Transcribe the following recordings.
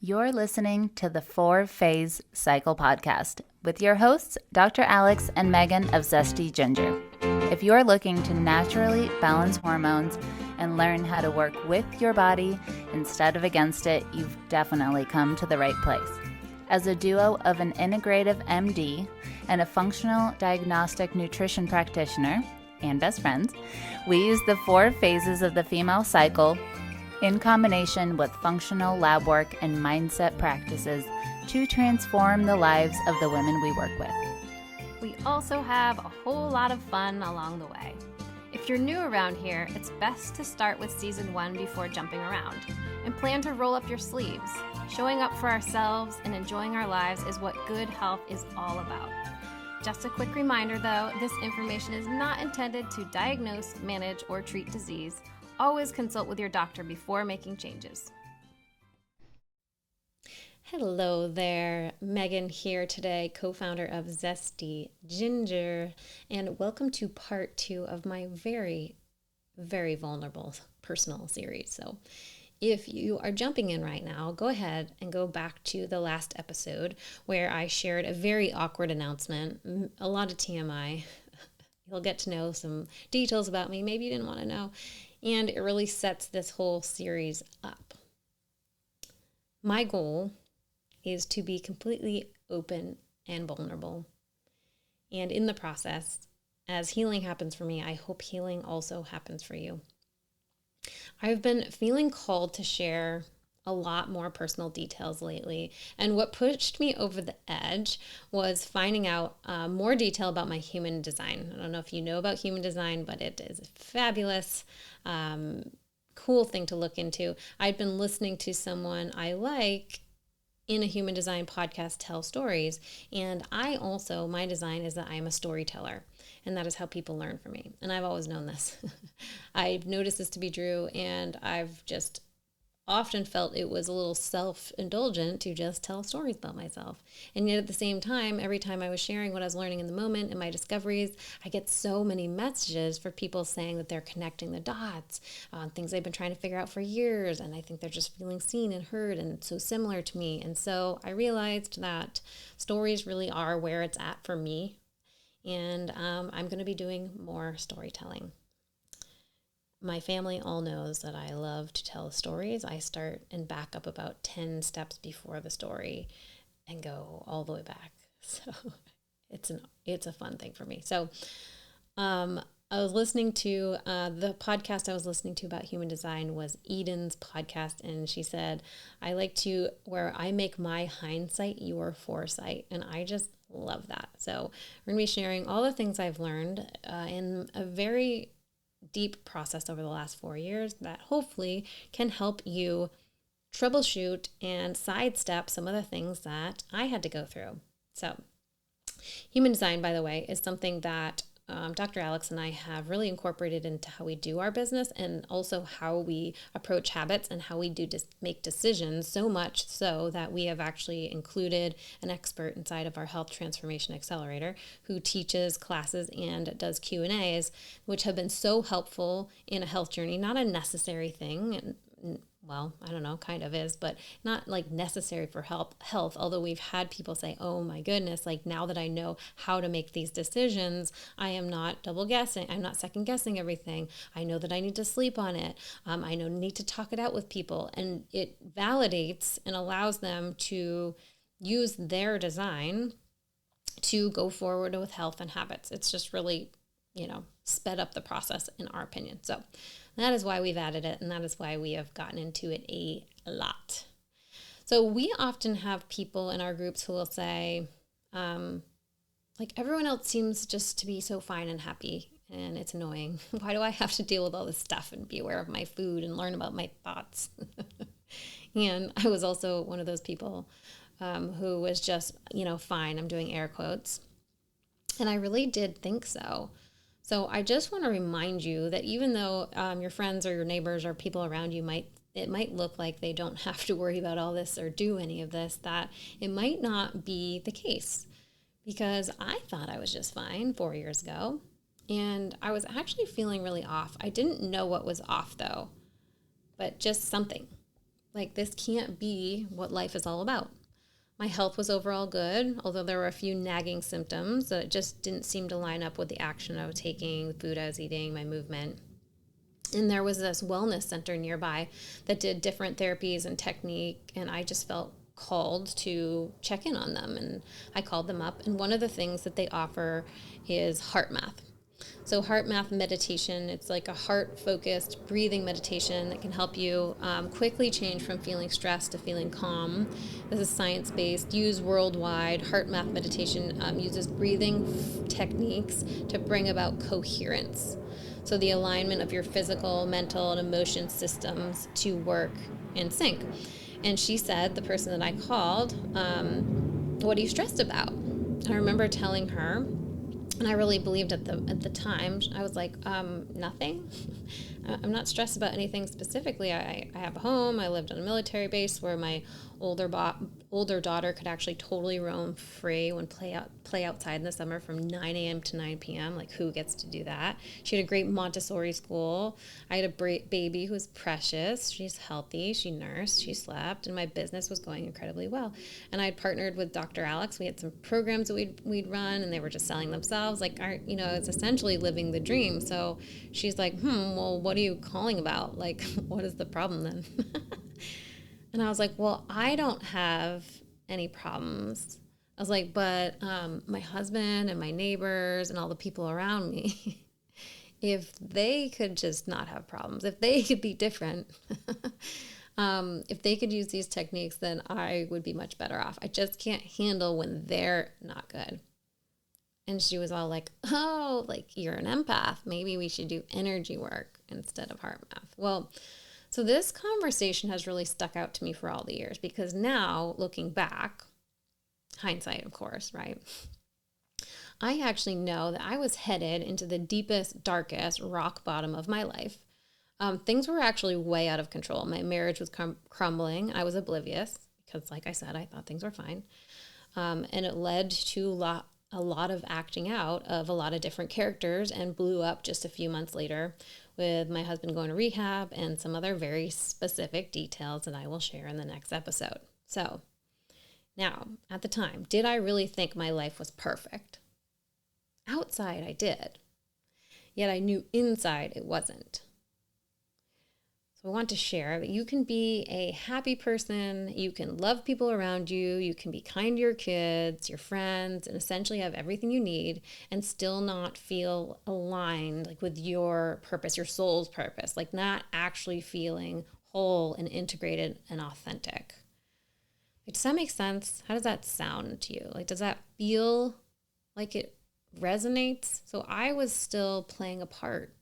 You're listening to the 4-Phase Cycle Podcast with your hosts, Dr. Alex and Megan of Zesty Ginger. If you're looking to naturally balance hormones and learn how to work with your body instead of against it, you've definitely come to the right place. As a duo of an integrative MD and a functional diagnostic nutrition practitioner and best friends, we use the 4 phases of the female cycle in combination with functional lab work and mindset practices to transform the lives of the women we work with. We also have a whole lot of fun along the way. If you're new around here, it's best to start with season 1 before jumping around and plan to roll up your sleeves. Showing up for ourselves and enjoying our lives is what good health is all about. Just a quick reminder though, this information is not intended to diagnose, manage, or treat disease. Always consult with your doctor before making changes. Hello there, Megan here today, co-founder of Zesty Ginger, and welcome to part 2 of my very, very vulnerable personal series. So if you are jumping in right now, go ahead and go back to the last episode where I shared a very awkward announcement, a lot of TMI. You'll get to know some details about me maybe you didn't want to know. And it really sets this whole series up. My goal is to be completely open and vulnerable. And in the process, as healing happens for me, I hope healing also happens for you. I've been feeling called to share a lot more personal details lately. And what pushed me over the edge was finding out more detail about my human design. I don't know if you know about human design, but it is a fabulous, cool thing to look into. I'd been listening to someone I like in a human design podcast tell stories. And my design is that I am a storyteller. And that is how people learn from me. And I've always known this. I've noticed this to be true. And I've just often felt it was a little self-indulgent to just tell stories about myself. And yet at the same time, every time I was sharing what I was learning in the moment and my discoveries, I get so many messages for people saying that they're connecting the dots on things they've been trying to figure out for years. And I think they're just feeling seen and heard and so similar to me. And so I realized that stories really are where it's at for me. And I'm going to be doing more storytelling. My family all knows that I love to tell stories. I start and back up about 10 steps before the story and go all the way back. So it's a fun thing for me. So I was listening to the podcast I was listening to about human design was Eden's podcast. And she said, where I make my hindsight your foresight. And I just love that. So we're going to be sharing all the things I've learned in a very deep process over the last 4 years that hopefully can help you troubleshoot and sidestep some of the things that I had to go through. So human design, by the way, is something that Dr. Alex and I have really incorporated into how we do our business and also how we approach habits and how we do make decisions, so much so that we have actually included an expert inside of our Health Transformation Accelerator who teaches classes and does Q&As, which have been so helpful in a health journey, not a necessary thing. And well, I don't know, kind of is, but not like necessary for health, although we've had people say, oh my goodness, like now that I know how to make these decisions, I am not double guessing, I'm not second guessing everything. I know that I need to sleep on it. I need to talk it out with people, and it validates and allows them to use their design to go forward with health and habits. It's just really, sped up the process in our opinion. So that is why we've added it, and that is why we have gotten into it a lot. So we often have people in our groups who will say, everyone else seems just to be so fine and happy, and it's annoying. Why do I have to deal with all this stuff and be aware of my food and learn about my thoughts? And I was also one of those people who was just, fine. I'm doing air quotes. And I really did think so. So I just want to remind you that even though your friends or your neighbors or people around you it might look like they don't have to worry about all this or do any of this, that it might not be the case. Because I thought I was just fine 4 years ago, and I was actually feeling really off. I didn't know what was off though, but just something. like, this can't be what life is all about. My health was overall good, although there were a few nagging symptoms that just didn't seem to line up with the action I was taking, the food I was eating, my movement. And there was this wellness center nearby that did different therapies and technique, and I just felt called to check in on them. And I called them up, and one of the things that they offer is heart math. So heart math meditation, it's like a heart-focused breathing meditation that can help you quickly change from feeling stressed to feeling calm. This is science-based, used worldwide. Heart math meditation uses breathing techniques to bring about coherence. So the alignment of your physical, mental, and emotion systems to work in sync. And she said, the person that I called, what are you stressed about? I remember telling her, and I really believed at the time, I was like, nothing. I'm not stressed about anything specifically. I have a home. I lived on a military base where my older daughter could actually totally roam free and play outside in the summer from 9 a.m. to 9 p.m. Like, who gets to do that? She had a great Montessori school. I had a baby who was precious. She's healthy. She nursed. She slept. And my business was going incredibly well. And I had partnered with Dr. Alex. We had some programs that we'd run, and they were just selling themselves. Like, it's essentially living the dream. So she's like, well, what are you calling about? Like, what is the problem then? And I was like, well, I don't have any problems. I was like, but my husband and my neighbors and all the people around me, if they could just not have problems, if they could be different, if they could use these techniques, then I would be much better off. I just can't handle when they're not good. And she was all like, oh, like, you're an empath. Maybe we should do energy work instead of heart math. Well, so this conversation has really stuck out to me for all the years, because now, looking back, hindsight, of course, right? I actually know that I was headed into the deepest, darkest rock bottom of my life. Things were actually way out of control. My marriage was crumbling. I was oblivious because, like I said, I thought things were fine. And it led to a lot of acting out of a lot of different characters, and blew up just a few months later with my husband going to rehab and some other very specific details that I will share in the next episode. So now, at the time, did I really think my life was perfect? Outside, I did. Yet I knew inside it wasn't. So I want to share that you can be a happy person, you can love people around you, you can be kind to your kids, your friends, and essentially have everything you need, and still not feel aligned, like, with your purpose, your soul's purpose, like not actually feeling whole and integrated and authentic. Like, does that make sense? How does that sound to you? Like, does that feel like it resonates? So I was still playing a part.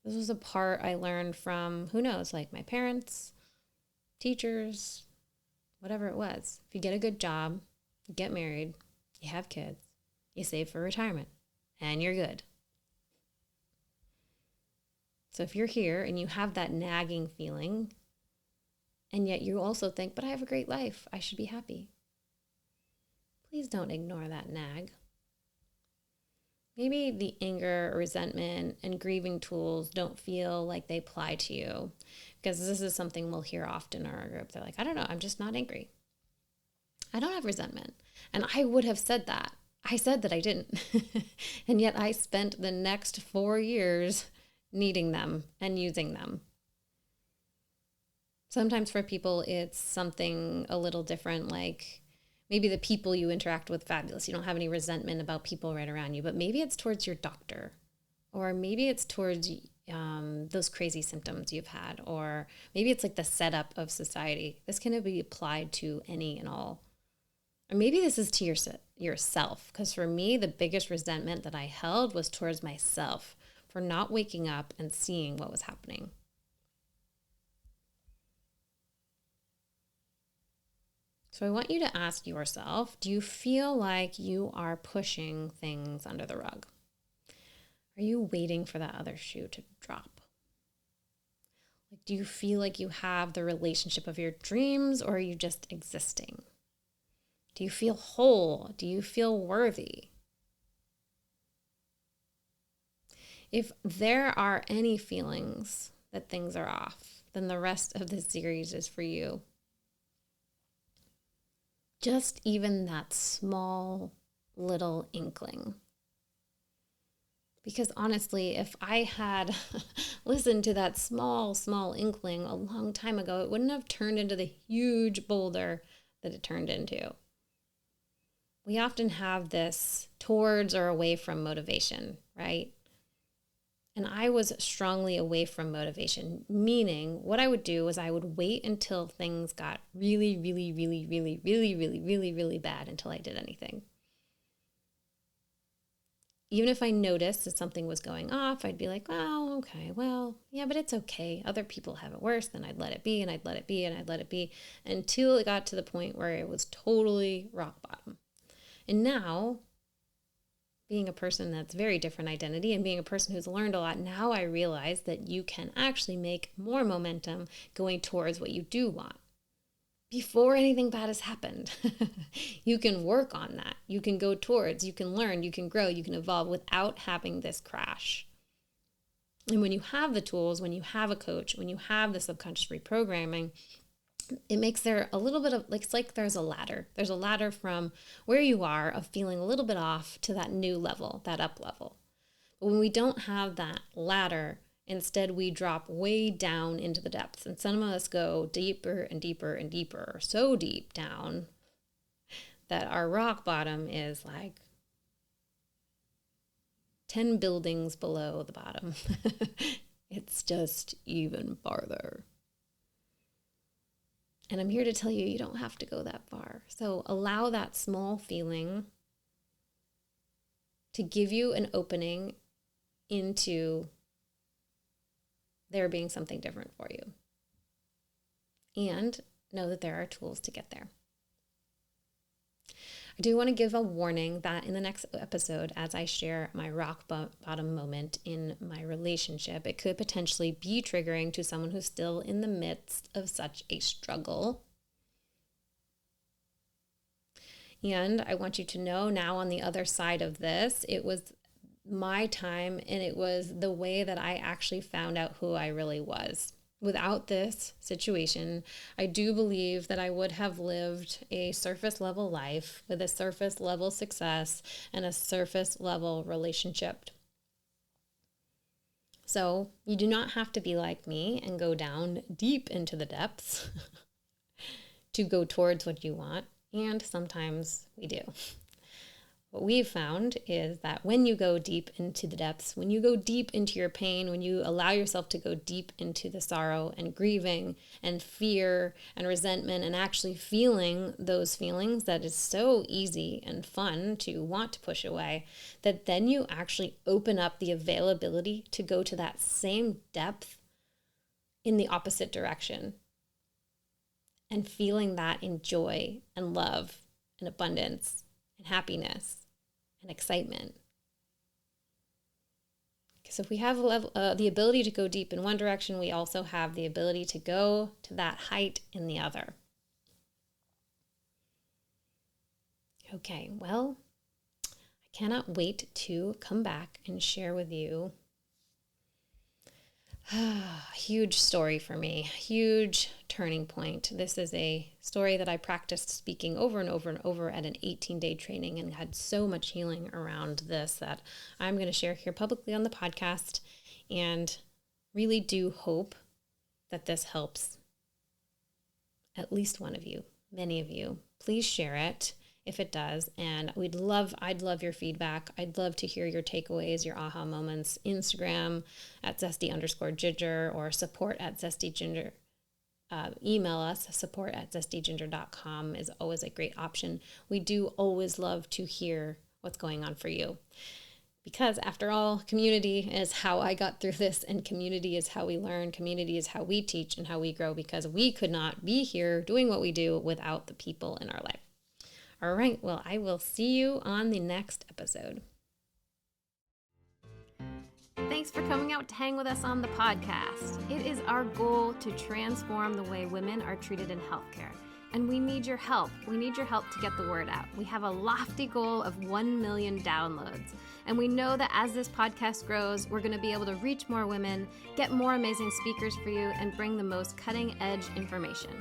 This was a part I learned from, who knows, like my parents, teachers, whatever it was. If you get a good job, you get married, you have kids, you save for retirement, and you're good. So if you're here and you have that nagging feeling, and yet you also think, but I have a great life, I should be happy, please don't ignore that nag. Maybe the anger, resentment, and grieving tools don't feel like they apply to you, because this is something we'll hear often in our group. They're like, I don't know, I'm just not angry. I don't have resentment. And I would have said that. I said that I didn't. And yet I spent the next 4 years needing them and using them. Sometimes for people, it's something a little different, like maybe the people you interact with, fabulous. You don't have any resentment about people right around you, but maybe it's towards your doctor, or maybe it's towards those crazy symptoms you've had, or maybe it's like the setup of society. This can be applied to any and all. Or maybe this is to yourself, because for me, the biggest resentment that I held was towards myself for not waking up and seeing what was happening. So I want you to ask yourself, do you feel like you are pushing things under the rug? Are you waiting for that other shoe to drop? Like, do you feel like you have the relationship of your dreams, or are you just existing? Do you feel whole? Do you feel worthy? If there are any feelings that things are off, then the rest of this series is for you. Just even that small little inkling. Because honestly, if I had listened to that small inkling a long time ago, it wouldn't have turned into the huge boulder that it turned into. We often have this towards or away from motivation, right? And I was strongly away from motivation, meaning what I would do was I would wait until things got really, really, really, really, really, really, really, really bad until I did anything. Even if I noticed that something was going off, I'd be like, oh, okay, well, yeah, but it's okay. Other people have it worse. Then I'd let it be, and I'd let it be, and I'd let it be, until it got to the point where it was totally rock bottom. And now, being a person that's very different identity and being a person who's learned a lot, now I realize that you can actually make more momentum going towards what you do want before anything bad has happened. You can work on that. You can go towards, you can learn, you can grow, you can evolve without having this crash. And when you have the tools, when you have a coach, when you have the subconscious reprogramming, it makes there a little bit of, like, it's like there's a ladder. There's a ladder from where you are of feeling a little bit off to that new level, that up level. But when we don't have that ladder, instead we drop way down into the depths. And some of us go deeper and deeper and deeper, so deep down that our rock bottom is like 10 buildings below the bottom. It's just even farther. And I'm here to tell you, you don't have to go that far. So allow that small feeling to give you an opening into there being something different for you. And know that there are tools to get there. I do want to give a warning that in the next episode, as I share my rock bottom moment in my relationship, it could potentially be triggering to someone who's still in the midst of such a struggle. And I want you to know now, on the other side of this, it was my time, and it was the way that I actually found out who I really was. Without this situation, I do believe that I would have lived a surface level life with a surface level success and a surface level relationship. So you do not have to be like me and go down deep into the depths to go towards what you want. And sometimes we do. What we've found is that when you go deep into the depths, when you go deep into your pain, when you allow yourself to go deep into the sorrow and grieving and fear and resentment and actually feeling those feelings that is so easy and fun to want to push away, that then you actually open up the availability to go to that same depth in the opposite direction and feeling that in joy and love and abundance and happiness and excitement. Because if we have the ability to go deep in one direction, we also have the ability to go to that height in the other. Okay, well, I cannot wait to come back and share with you huge story for me, huge turning point. This is a story that I practiced speaking over and over and over at an 18-day training, and had so much healing around this that I'm going to share here publicly on the podcast, and really do hope that this helps at least one of you, many of you. Please share it if it does. And I'd love your feedback. I'd love to hear your takeaways, your aha moments. Instagram at Zesty_Ginger or support at Zesty Ginger. Email us, support@zestyginger.com is always a great option. We do always love to hear what's going on for you. Because after all, community is how I got through this, and community is how we learn. Community is how we teach and how we grow, because we could not be here doing what we do without the people in our life. All right, well, I will see you on the next episode. Thanks for coming out to hang with us on the podcast. It is our goal to transform the way women are treated in healthcare. And we need your help. We need your help to get the word out. We have a lofty goal of 1 million downloads. And we know that as this podcast grows, we're going to be able to reach more women, get more amazing speakers for you, and bring the most cutting edge information.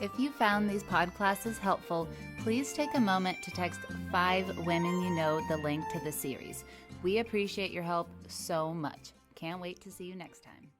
If you found these podclasses helpful, please take a moment to text 5 women you know the link to the series. We appreciate your help so much. Can't wait to see you next time.